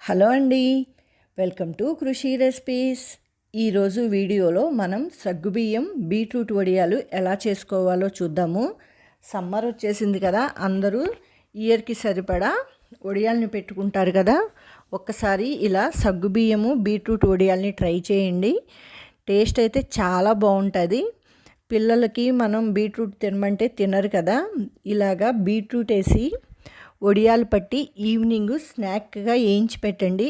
Hello అండి, welcome to కృషి recipes. ఈరోజు వీడియోలో మనం సగ్గుబియ్యం బీట్రూట్ వడియాలు ఎలా చేసుకోవాలో చూద్దాము. సమ్మర్ వచ్చేసింది కదా, అందరూ ఇయర్కి సరిపడా వడియాల్ని పెట్టుకుంటారు కదా. ఒక్కసారి ఇలా సగ్గుబియ్యము బీట్రూట్ వడియాల్ని ట్రై చేయండి. టేస్ట్ అయితే చాలా బాగుంటుంది. పిల్లలకి మనం బీట్రూట్ తినమంటే తినరు కదా. ఇలాగా బీట్రూట్ వేసి వడియాలు పట్టి ఈవినింగ్ స్నాక్గా వేయించి పెట్టండి.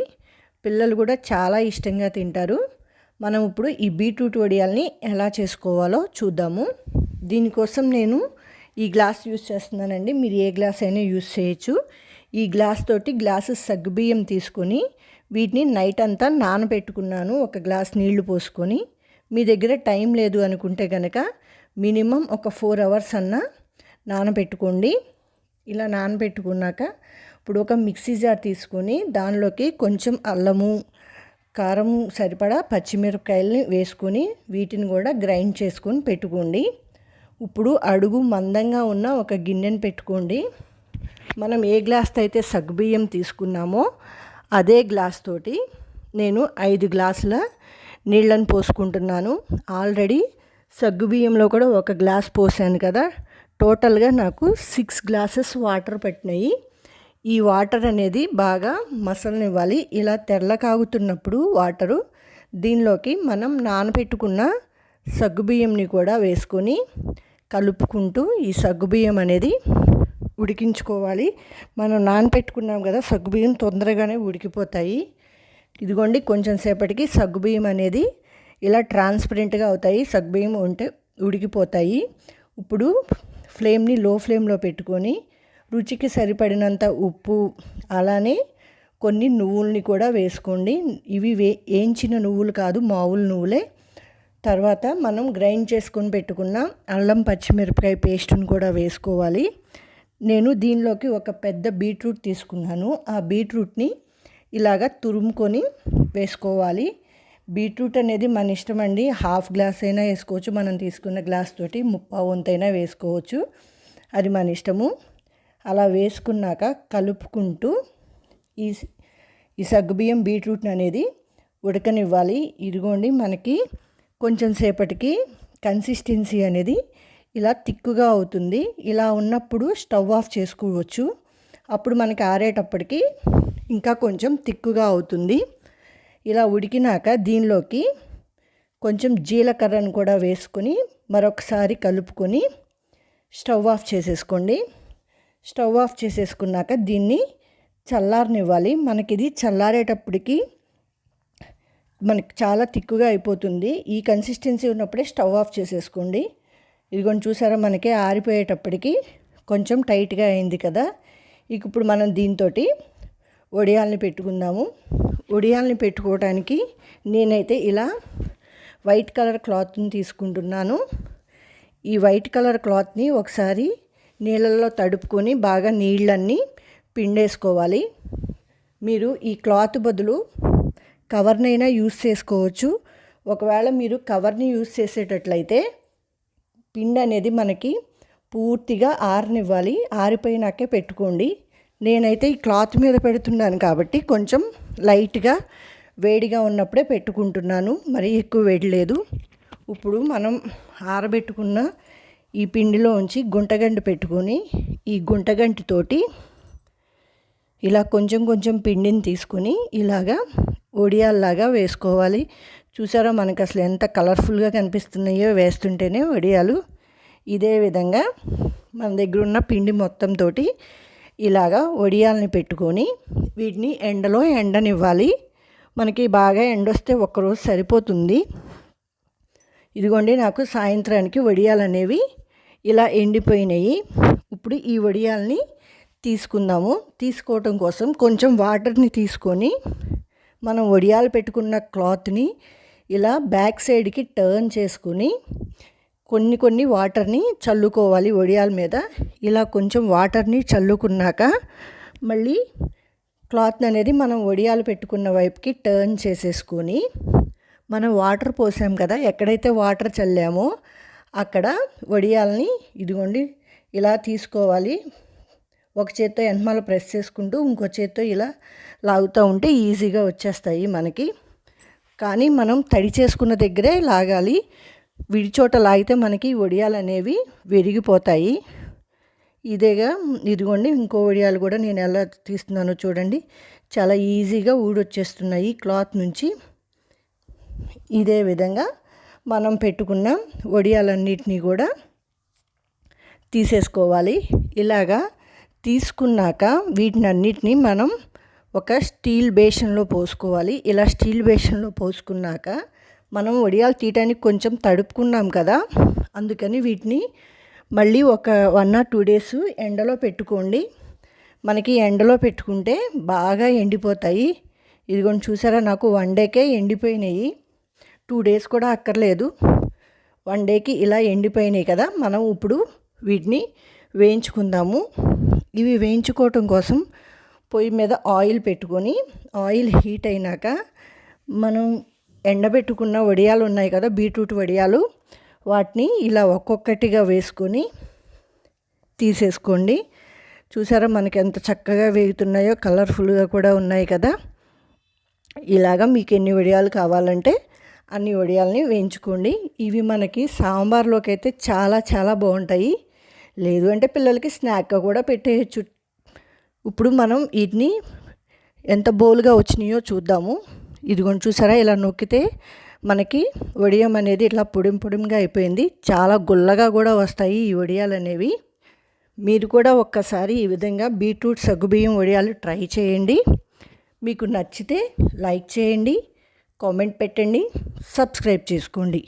పిల్లలు కూడా చాలా ఇష్టంగా తింటారు. మనం ఇప్పుడు ఈ బీట్రూట్ వడియాల్ని ఎలా చేసుకోవాలో చూద్దాము. దీనికోసం నేను ఈ గ్లాస్ యూస్ చేస్తున్నానండి. మీరు ఏ గ్లాస్ అయినా యూస్ చేయొచ్చు. ఈ గ్లాస్ తోటి గ్లాసెస్ సగ్గుబియ్యం తీసుకొని వీటిని నైట్ అంతా నానబెట్టుకున్నాను. ఒక గ్లాస్ నీళ్లు పోసుకొని. మీ దగ్గర టైం లేదు అనుకుంటే కనుక మినిమం ఒక 4 hours అన్నా నానబెట్టుకోండి. ఇలా నానబెట్టుకున్నాక ఇప్పుడు ఒక మిక్సీ జార్ తీసుకొని దానిలోకి కొంచెం అల్లము, కారం సరిపడా పచ్చిమిరపకాయలని వేసుకొని వీటిని కూడా గ్రైండ్ చేసుకొని పెట్టుకోండి. ఇప్పుడు అడుగు మందంగా ఉన్న ఒక గిన్నెని పెట్టుకోండి. మనం ఏ గ్లాస్తో అయితే సగ్గుబియ్యం తీసుకున్నామో అదే గ్లాస్ తోటి నేను 5 గ్లాసుల నీళ్ళని పోసుకుంటున్నాను. ఆల్రెడీ సగ్గుబియ్యంలో కూడా ఒక గ్లాస్ పోసాను కదా. టోటల్గా నాకు 6 glasses వాటర్ పట్టినాయి. ఈ వాటర్ అనేది బాగా మసలనివ్వాలి. ఇలా తెల్ల కాగుతున్నప్పుడు వాటరు దీనిలోకి మనం నానబెట్టుకున్న సగ్గుబియ్యంని కూడా వేసుకొని కలుపుకుంటూ ఈ సగ్గుబియ్యం అనేది ఉడికించుకోవాలి. మనం నానబెట్టుకున్నాం కదా, సగ్గుబియ్యం తొందరగానే ఉడికిపోతాయి. ఇదిగోండి, కొంచెం సేపటికి సగ్గుబియ్యం అనేది ఇలా ట్రాన్స్పరెంట్గా అవుతాయి. సగ్గుబియ్యం ఉంటే ఉడికిపోతాయి. ఇప్పుడు ఫ్లేమ్ని లో ఫ్లేమ్లో పెట్టుకొని రుచికి సరిపడినంత ఉప్పు, అలానే కొన్ని నువ్వుల్ని కూడా వేసుకోండి. ఇవి వేయించిన నువ్వులు కాదు, మామూలు నువ్వులే. తర్వాత మనం గ్రైండ్ చేసుకొని పెట్టుకున్న అల్లం పచ్చిమిరపకాయ పేస్ట్ని కూడా వేసుకోవాలి. నేను దీనిలోకి ఒక పెద్ద బీట్రూట్ తీసుకున్నాను. ఆ బీట్రూట్ని ఇలాగ తురుముకొని వేసుకోవాలి. బీట్రూట్ అనేది మన ఇష్టం అండి. 1/2 గ్లాస్ అయినా వేసుకోవచ్చు. మనం తీసుకున్న గ్లాస్ తోటి 3/4 వంతైనా వేసుకోవచ్చు. అది మన ఇష్టము. అలా వేసుకున్నాక కలుపుకుంటూ ఈ సగ్గుబియ్యం బీట్రూట్ అనేది ఉడకనివ్వాలి. ఇదిగోండి, మనకి కొంచెం సేపటికి కన్సిస్టెన్సీ అనేది ఇలా తిక్కుగా అవుతుంది. ఇలా ఉన్నప్పుడు స్టవ్ ఆఫ్ చేసుకోవచ్చు. అప్పుడు మనకి ఆరేటప్పటికి ఇంకా కొంచెం తిక్కుగా అవుతుంది. ఇలా ఉడికినాక దీనిలోకి కొంచెం జీలకర్రను కూడా వేసుకొని మరొకసారి కలుపుకొని స్టవ్ ఆఫ్ చేసేసుకోండి. స్టవ్ ఆఫ్ చేసేసుకున్నాక దీన్ని చల్లారనివ్వాలి. మనకి ఇది చల్లారేటప్పటికి మనకి చాలా తిక్కుగా అయిపోతుంది. ఈ కన్సిస్టెన్సీ ఉన్నప్పుడే స్టవ్ ఆఫ్ చేసేసుకోండి. ఇదిగోండి, చూసారా, మనకి ఆరిపోయేటప్పటికి కొంచెం టైట్గా అయింది కదా. ఇప్పుడు మనం దీంతో వడియాల్ని పెట్టుకుందాము. వడియాల్ని పెట్టుకోవడానికి నేనైతే ఇలా వైట్ కలర్ క్లాత్ని తీసుకుంటున్నాను. ఈ వైట్ కలర్ క్లాత్ని ఒకసారి నీళ్ళల్లో తడుపుకొని బాగా నీళ్ళన్నీ పిండేసుకోవాలి. మీరు ఈ క్లాత్ బదులు కవర్నైనా యూస్ చేసుకోవచ్చు. ఒకవేళ మీరు కవర్ని యూస్ చేసేటట్లయితే పిండి అనేది మనకి పూర్తిగా ఆరనివ్వాలి. ఆరిపోయినాకే పెట్టుకోండి. నేనైతే ఈ క్లాత్ మీద పెడుతున్నాను కాబట్టి కొంచెం లైట్గా వేడిగా ఉన్నప్పుడే పెట్టుకుంటున్నాను. మరీ ఎక్కువ వేడి లేదు. ఇప్పుడు మనం ఆరబెట్టుకున్న ఈ పిండిలో ఉంచి గుంటగంటి పెట్టుకొని ఈ గుంటగంటితోటి ఇలా కొంచెం కొంచెం పిండిని తీసుకొని ఇలాగా వడియాల్లాగా వేసుకోవాలి. చూసారా, మనకు అసలు ఎంత కలర్ఫుల్గా కనిపిస్తున్నాయో వేస్తుంటేనే వడియాలు. ఇదే విధంగా మన దగ్గర ఉన్న పిండి మొత్తంతో ఇలాగా వడియాల్ని పెట్టుకొని వీటిని ఎండలో ఎండనివ్వాలి. మనకి బాగా ఎండొస్తే ఒక్కరోజు సరిపోతుంది. ఇదిగోండి, నాకు సాయంత్రానికి వడియాలు అనేవి ఇలా ఎండిపోయినాయి. ఇప్పుడు ఈ వడియాల్ని తీసుకుందాము. తీసుకోవటం కోసం కొంచెం వాటర్ని తీసుకొని మనం వడియాలు పెట్టుకున్న క్లాత్ని ఇలా బ్యాక్ సైడ్కి టర్న్ చేసుకుని కొన్ని వాటర్ని చల్లుకోవాలి వడియాల మీద. ఇలా కొంచెం వాటర్ని చల్లుకున్నాక మళ్ళీ క్లాత్ అనేది మనం వడియాలు పెట్టుకున్న వైపుకి టర్న్ చేసేసుకొని మనం వాటర్ పోసాం కదా, ఎక్కడైతే వాటర్ చల్లామో అక్కడ వడియాల్ని ఇదిగోండి ఇలా తీసుకోవాలి. ఒక చేత్తో వెనకమాల ప్రెస్ చేసుకుంటూ ఇంకో చేత్తో ఇలా లాగుతూ ఉంటే ఈజీగా వచ్చేస్తాయి మనకి. కానీ మనం తడి చేసుకున్న దగ్గరే లాగాలి. విడిచోట లాగితే మనకి వడియాలు అనేవి విరిగిపోతాయి. ఇదిగోండి ఇంకో వడియాలు కూడా నేను ఎలా తీస్తున్నానో చూడండి. చాలా ఈజీగా ఊడొచ్చేస్తున్నాయి క్లాత్ నుంచి. ఇదే విధంగా మనం పెట్టుకున్న వడియాలన్నిటినీ కూడా తీసేసుకోవాలి. ఇలాగా తీసుకున్నాక వీటినన్నిటినీ మనం ఒక స్టీల్ బేషన్లో పోసుకోవాలి. ఇలా స్టీల్ బేషన్లో పోసుకున్నాక మనం వడియాలు తీయడానికి కొంచెం తడుపుకున్నాం కదా, అందుకని వీటిని మళ్ళీ ఒక 1 or 2 days ఎండలో పెట్టుకోండి. మనకి ఎండలో పెట్టుకుంటే బాగా ఎండిపోతాయి. ఇదిగోండి చూసారా, నాకు 1 dayకే ఎండిపోయినాయి. 2 days కూడా అక్కర్లేదు, 1 dayకి ఇలా ఎండిపోయినాయి కదా. మనం ఇప్పుడు వీటిని వేయించుకుందాము. ఇవి వేయించుకోవటం కోసం పొయ్యి మీద ఆయిల్ పెట్టుకొని, ఆయిల్ హీట్ అయినాక మనం ఎండబెట్టుకున్న వడియాలు ఉన్నాయి కదా, బీట్రూట్ వడియాలు, వాటిని ఇలా ఒక్కొక్కటిగా వేసుకొని తీసేసుకోండి. చూసారా మనకి ఎంత చక్కగా వేగుతున్నాయో, కలర్ఫుల్గా కూడా ఉన్నాయి కదా. ఇలాగా మీకు ఎన్ని వడియాలు కావాలంటే అన్ని వడియాలని వేయించుకోండి. ఇవి మనకి సాంబార్లోకి అయితే చాలా చాలా బాగుంటాయి. లేదు అంటే పిల్లలకి స్నాక్గా కూడా పెట్టేయచ్చు. ఇప్పుడు మనం వీటిని ఎంత బోల్గా వచ్చినాయో చూద్దాము. ఇదిగోండి చూసారా, ఇలా నొక్కితే మనకి వడియం అనేది ఇట్లా పొడిగా అయిపోయింది. చాలా గుల్లగా కూడా వస్తాయి ఈ వడియాలు అనేవి. మీరు కూడా ఒక్కసారి ఈ విధంగా బీట్రూట్ సగ్గుబియ్యం వడియాలు ట్రై చేయండి. మీకు నచ్చితే లైక్ చేయండి, కామెంట్ పెట్టండి, సబ్స్క్రైబ్ చేసుకోండి.